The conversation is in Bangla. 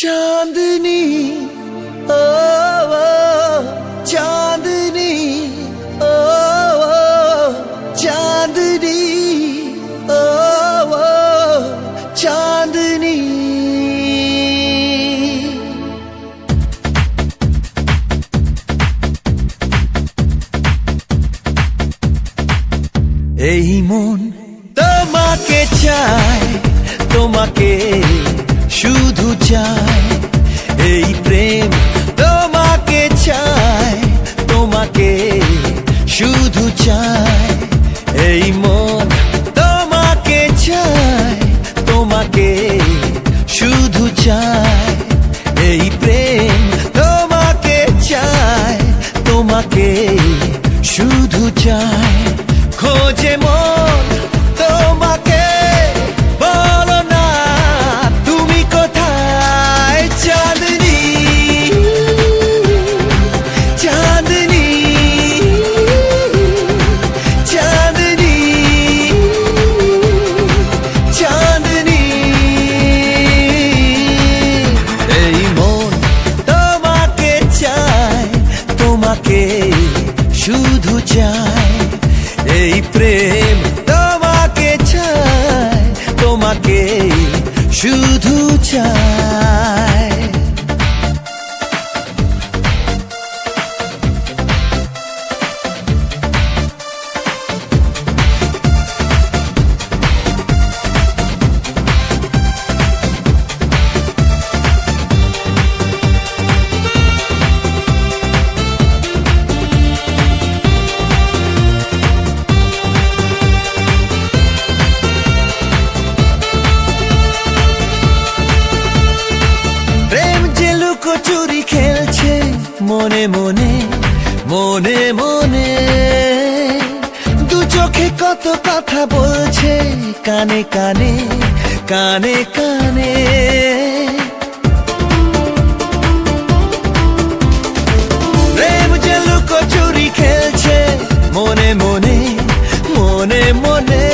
चांदनी ओ, चांदनी ओ, चांदनी ओ, चांदनी এই মন তোমাকে চায়, তোমাকে শুধু চায়। এই প্রেম তোমাকে চায়, তোমাকে শুধু চায়। এই মন তোমাকে চায়, তোমাকে শুধু চায়। এই প্রেম তোমাকে চায়, তোমাকে শুধু চায়। খোঁজে মন তোমাকে, বলো না তুমি কোথায়। চাঁদনি চাঁদনি চাঁদনি চাঁদনি এই মন তোমাকে চায়, তোমাকে শুধু চায়। এই প্রেম তোমাকে চায়, তোমাকে শুধু চায়। চুরি খেলছে মনে মনে মনে মনে, দু চোখে কত কথা বলছে কানে কানে কানে কানে। প্রেম যে লুকোচুরি খেলছে মনে মনে মনে মনে,